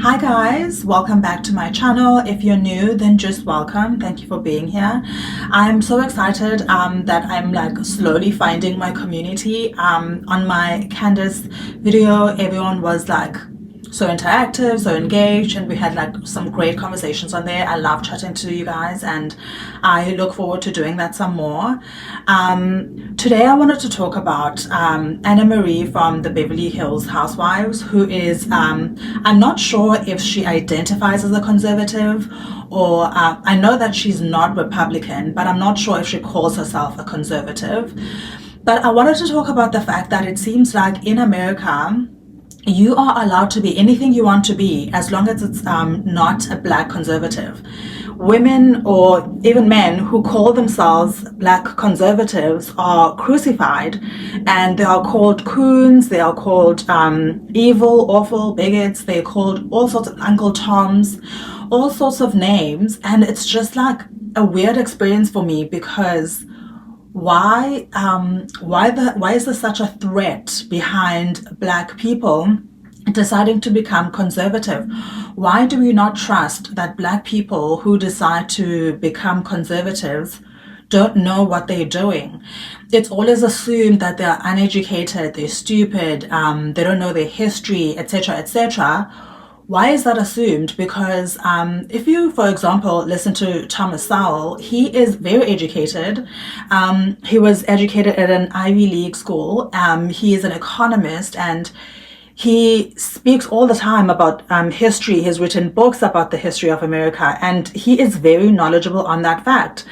Hi guys, welcome back to my channel. If you're new, then just welcome. Thank you for being here. I'm so excited that I'm like slowly finding my community. On my Candace video, everyone was like so interactive, so engaged, and we had like some great conversations on there. I love chatting to you guys and I look forward to doing that some more. Today I wanted to talk about Annemarie from the Beverly Hills Housewives, who is, I'm not sure if she identifies as a conservative or I know that she's not Republican, but I'm not sure if she calls herself a conservative. But I wanted to talk about the fact that it seems like in America, you are allowed to be anything you want to be as long as it's not a black conservative. Women or even men who call themselves black conservatives are crucified, and they are called coons, they are called evil, awful, bigots, they're called all sorts of Uncle Toms, all sorts of names. And it's just like a weird experience for me, because why is there such a threat behind black people deciding to become conservative? Why do we not trust that black people who decide to become conservatives don't know what they're doing? It's always assumed that they're uneducated, they're stupid, they don't know their history, etc., etc. Why is that assumed? Because if you, for example, listen to Thomas Sowell, he is very educated. He was educated at an Ivy League school. He is an economist, and he speaks all the time about history. He's written books about the history of America, and he is very knowledgeable on that fact.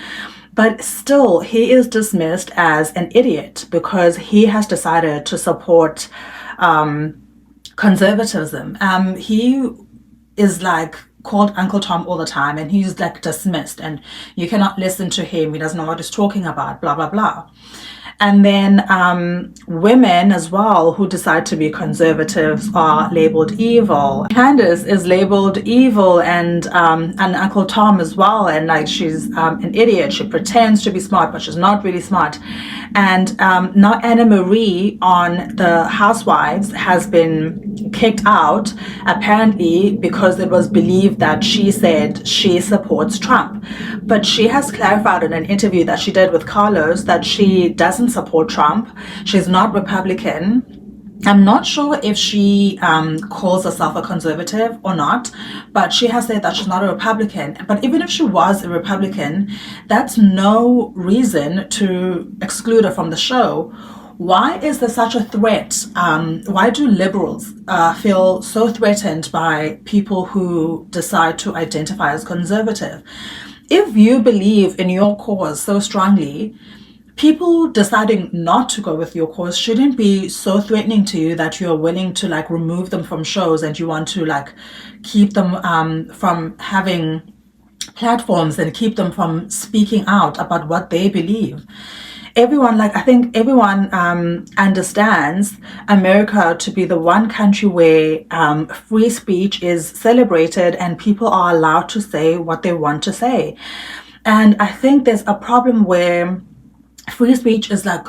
But still, he is dismissed as an idiot because he has decided to support conservatism. He is like called Uncle Tom all the time, and he's like dismissed, and you cannot listen to him. He doesn't know what he's talking about, blah, blah, blah. And then women as well who decide to be conservatives are labeled evil. Candace is labeled evil, and Uncle Tom as well, and like she's an idiot. She pretends to be smart, but she's not really smart. And now Annemarie on the Housewives has been kicked out, apparently because it was believed that she said she supports Trump. But she has clarified in an interview that she did with Carlos that she doesn't support Trump. She's not Republican. I'm not sure if she calls herself a conservative or not, but she has said that she's not a Republican. But even if she was a Republican, that's no reason to exclude her from the show. Why is there such a threat? Why do liberals feel so threatened by people who decide to identify as conservative? If you believe in your cause so strongly, people deciding not to go with your cause shouldn't be so threatening to you that you're willing to like remove them from shows, and you want to like keep them from having platforms and keep them from speaking out about what they believe. Everyone, like I think everyone understands America to be the one country where free speech is celebrated and people are allowed to say what they want to say. And I think there's a problem where free speech is like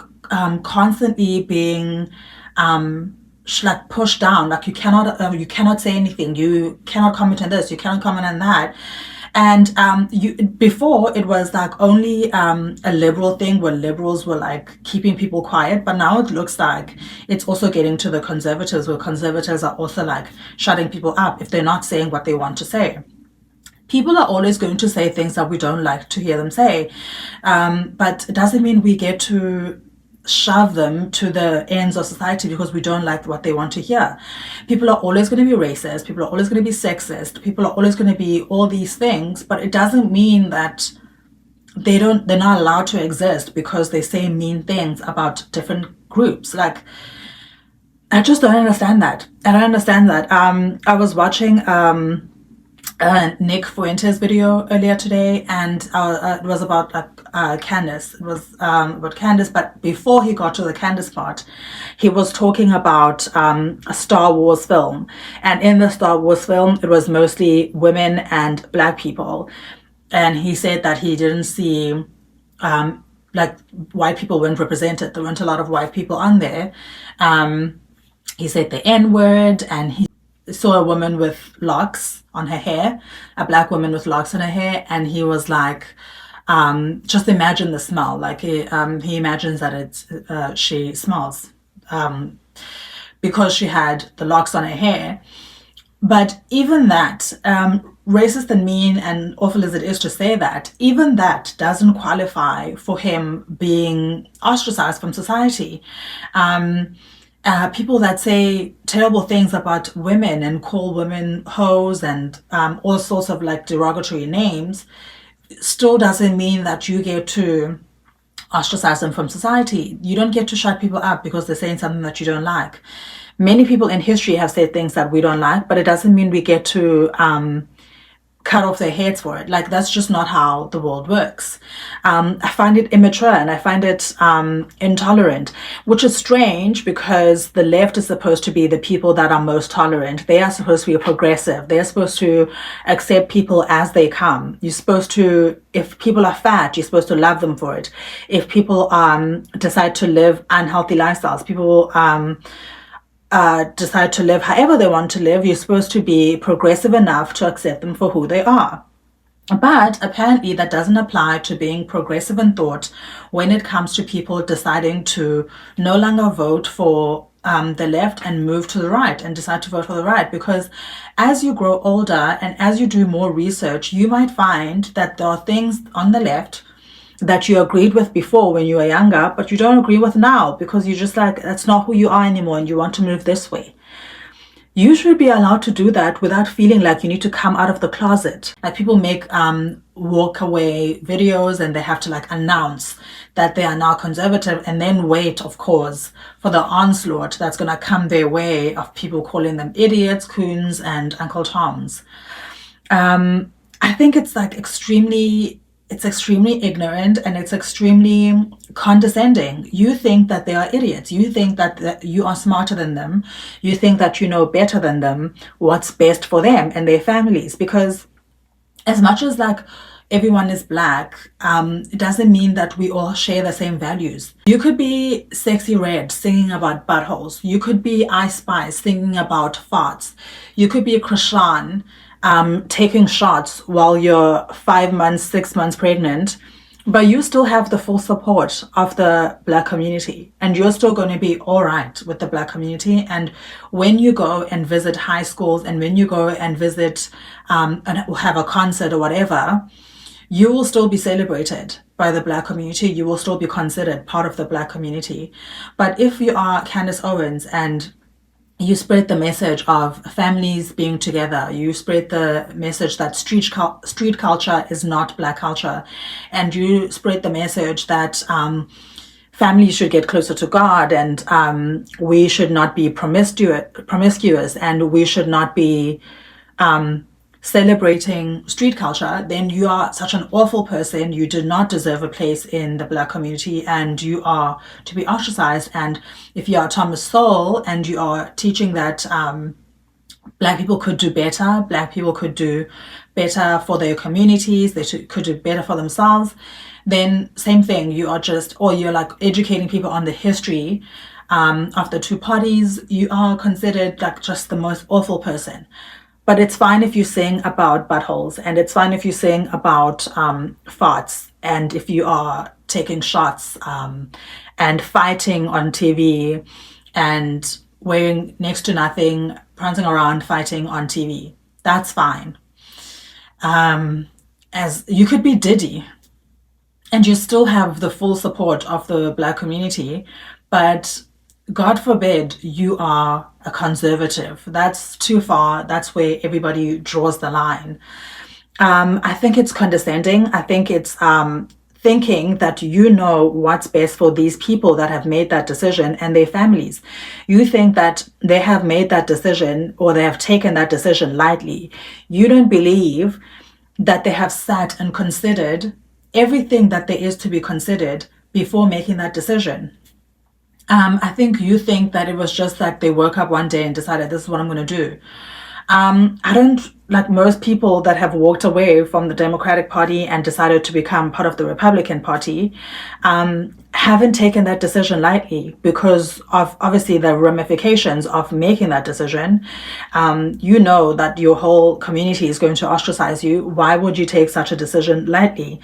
constantly being like pushed down. Like you cannot say anything, you cannot comment on this, you cannot comment on that. And before it was like only a liberal thing where liberals were like keeping people quiet, but now it looks like it's also getting to the conservatives, where conservatives are also like shutting people up if they're not saying what they want to say. People are always going to say things that we don't like to hear them say, but it doesn't mean we get to shove them to the ends of society because we don't like what they want to hear. People are always going to be racist, people are always going to be sexist, people are always going to be all these things, but it doesn't mean that they're not allowed to exist because they say mean things about different groups. Like, I just don't understand that. I don't understand that. I was watching Nick Fuentes video earlier today, and it was about Candace. It was about Candace, but before he got to the Candace part, he was talking about a Star Wars film, and in the Star Wars film, it was mostly women and black people, and he said that he didn't see like white people weren't represented. There weren't a lot of white people on there. He said the N-word, and saw a woman with locks on her hair, a black woman with locks on her hair, and he was like, just imagine the smell. Like he imagines that she smells because she had the locks on her hair. But even that, racist and mean and awful as it is to say that, even that doesn't qualify for him being ostracized from society. People that say terrible things about women and call women hoes and all sorts of like derogatory names still doesn't mean that you get to ostracize them from society. You don't get to shut people up because they're saying something that you don't like. Many people in history have said things that we don't like, but it doesn't mean we get to cut off their heads for it. Like, that's just not how the world works. I find it immature and I find it intolerant, which is strange because the left is supposed to be the people that are most tolerant. They are supposed to be progressive. They're supposed to accept people as they come. You're supposed to, if people are fat, you're supposed to love them for it. If people decide to live unhealthy lifestyles, people decide to live however they want to live, you're supposed to be progressive enough to accept them for who they are. But apparently that doesn't apply to being progressive in thought when it comes to people deciding to no longer vote for the left and move to the right and decide to vote for the right. Because as you grow older and as you do more research, you might find that there are things on the left that you agreed with before when you were younger, but you don't agree with now because you're just like, that's not who you are anymore and you want to move this way. You should be allowed to do that without feeling like you need to come out of the closet. Like people make walk away videos and they have to like announce that they are now conservative and then wait, of course, for the onslaught that's going to come their way of people calling them idiots, coons, and Uncle Toms. I think it's like extremely ignorant and it's extremely condescending. You think that they are idiots. You think that you are smarter than them. You think that you know better than them what's best for them and their families. Because as much as like everyone is black, it doesn't mean that we all share the same values. You could be Sexy Red singing about buttholes. You could be Ice Spice singing about farts. You could be Krishan taking shots while you're 5 months, 6 months pregnant, but you still have the full support of the black community and you're still going to be all right with the black community. And when you go and visit high schools and when you go and visit and have a concert or whatever, you will still be celebrated by the black community. You will still be considered part of the black community. But if you are Candace Owens and you spread the message of families being together, you spread the message that street culture is not black culture, and you spread the message that families should get closer to God and we should not be promiscuous and we should not be celebrating street culture, then you are such an awful person. You do not deserve a place in the black community and you are to be ostracized. And if you are Thomas Sowell and you are teaching that black people could do better, black people could do better for their communities, could do better for themselves, then same thing, you are just, or you're like educating people on the history of the two parties, you are considered like just the most awful person. But it's fine if you sing about buttholes and it's fine if you sing about farts and if you are taking shots and fighting on TV and wearing next to nothing, prancing around, fighting on TV. That's fine. As you could be Diddy and you still have the full support of the black community, but God forbid you are a conservative. That's too far. That's where everybody draws the line. I think it's condescending. I think it's thinking that you know what's best for these people that have made that decision and their families. You think that they have made that decision or they have taken that decision lightly. You don't believe that they have sat and considered everything that there is to be considered before making that decision. I think you think that it was just like they woke up one day and decided this is what I'm going to do. I don't like most people that have walked away from the Democratic Party and decided to become part of the Republican Party, haven't taken that decision lightly because of obviously the ramifications of making that decision. You know that your whole community is going to ostracize you. Why would you take such a decision lightly?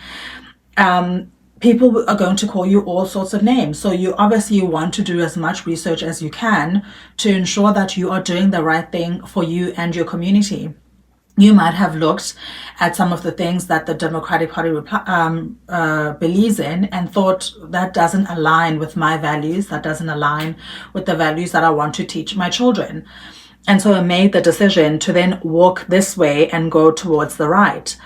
People are going to call you all sorts of names. So you obviously want to do as much research as you can to ensure that you are doing the right thing for you and your community. You might have looked at some of the things that the Democratic Party believes in and thought that doesn't align with my values, that doesn't align with the values that I want to teach my children. And so I made the decision to then walk this way and go towards the right.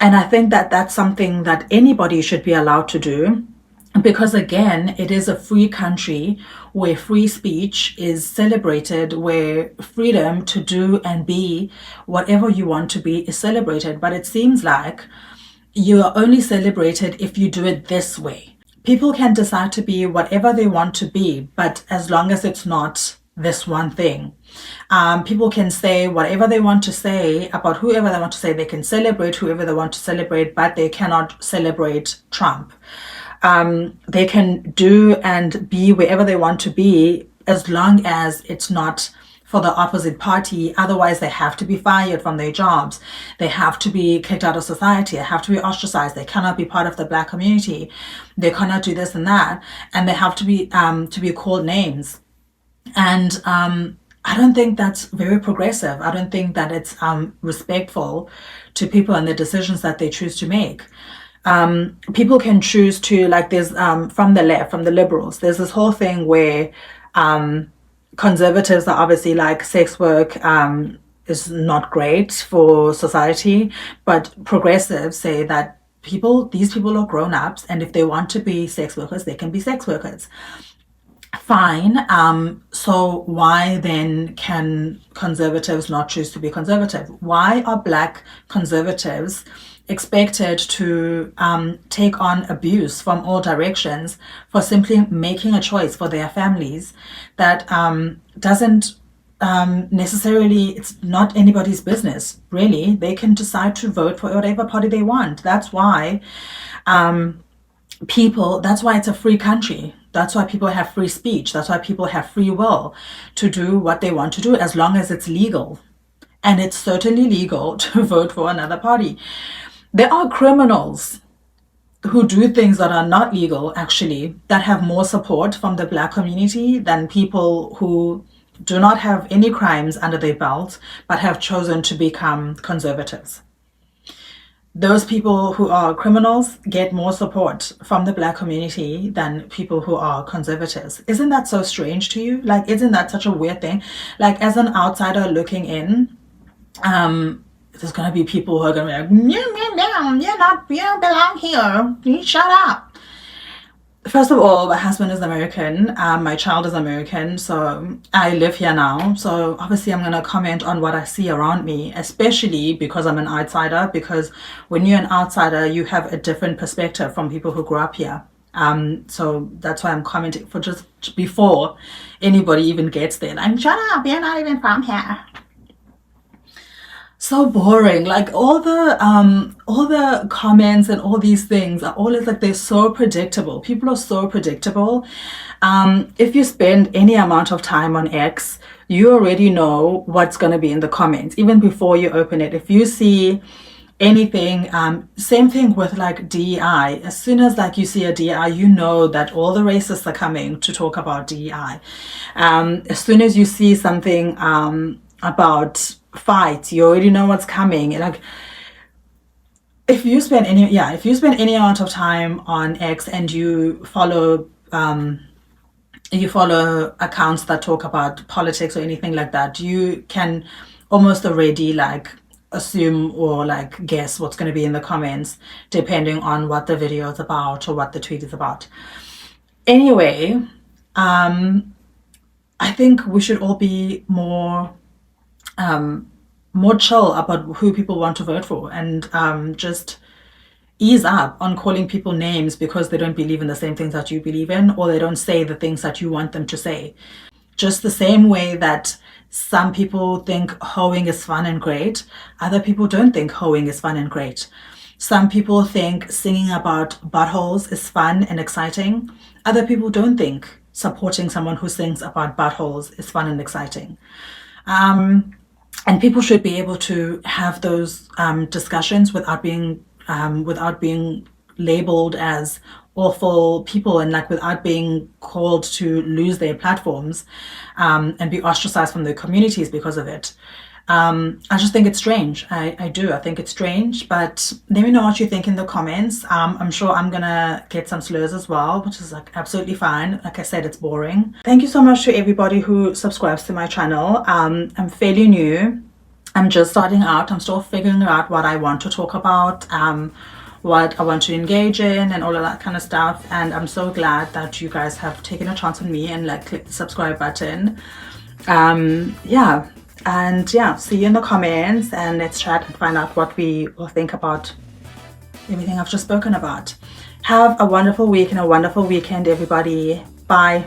And I think that that's something that anybody should be allowed to do. Because again, it is a free country where free speech is celebrated, where freedom to do and be whatever you want to be is celebrated. But it seems like you are only celebrated if you do it this way. People can decide to be whatever they want to be, but as long as it's not this one thing. People can say whatever they want to say about whoever they want to say. They can celebrate whoever they want to celebrate, but they cannot celebrate Trump. They can do and be wherever they want to be as long as it's not for the opposite party. Otherwise, they have to be fired from their jobs. They have to be kicked out of society. They have to be ostracized. They cannot be part of the Black community. They cannot do this and that. And they have to be called names. And I don't think that's very progressive. I don't think that it's respectful to people and the decisions that they choose to make. People can choose to, like, there's from the left, from the liberals, there's this whole thing where conservatives are obviously like sex work is not great for society, but progressives say that these people are grown-ups, and if they want to be sex workers, they can be sex workers. Fine. So why then can conservatives not choose to be conservative? Why are Black conservatives expected to take on abuse from all directions for simply making a choice for their families that doesn't necessarily, it's not anybody's business, really. They can decide to vote for whatever party they want. That's why that's why it's a free country. That's why people have free speech. That's why people have free will to do what they want to do, as long as it's legal. And it's certainly legal to vote for another party. There are criminals who do things that are not legal, actually, that have more support from the Black community than people who do not have any crimes under their belt, but have chosen to become conservatives. Those people who are criminals get more support from the Black community than people who are conservatives. Isn't that so strange to you? Like, isn't that such a weird thing? Like, as an outsider looking in, there's going to be people who are going to be like, you don't belong here. You shut up. First of all, my husband is American. My child is American. So I live here now. So obviously I'm going to comment on what I see around me, especially because I'm an outsider. Because when you're an outsider, you have a different perspective from people who grew up here. So that's why I'm commenting for just before anybody even gets there. Like, shut up, you're not even from here. So boring. Like, all the comments and all these things are always like, they're so predictable. People are so predictable. If you spend any amount of time on X, you already know what's going to be in the comments even before you open it. If you see anything, same thing with like DEI. As soon as like you see a DEI, you know that all the racists are coming to talk about DEI. As soon as you see something about fights, you already know what's coming. Like, if you spend any amount of time on X and you follow accounts that talk about politics or anything like that, you can almost already like assume or like guess what's going to be in the comments, depending on what the video is about or what the tweet is about. Anyway, I think we should all be more chill about who people want to vote for, and just ease up on calling people names because they don't believe in the same things that you believe in, or they don't say the things that you want them to say. Just the same way that Some people think hoeing is fun and great. Other people don't think hoeing is fun and great. Some people think singing about buttholes is fun and exciting. Other people don't think supporting someone who sings about buttholes is fun and exciting. And people should be able to have those discussions without being labeled as awful people, and like without being called to lose their platforms and be ostracized from their communities because of it. I just think it's strange. I do. I think it's strange, but let me know what you think in the comments. I'm sure I'm gonna get some slurs as well, which is like absolutely fine. Like I said, it's boring. Thank you so much to everybody who subscribes to my channel. I'm fairly new. I'm just starting out. I'm still figuring out what I want to talk about, what I want to engage in, and all of that kind of stuff. And I'm so glad that you guys have taken a chance on me and like click the subscribe button. Yeah. And yeah, see you in the comments, and let's chat and find out what we will think about everything I've just spoken about. Have a wonderful week and a wonderful weekend, everybody. Bye.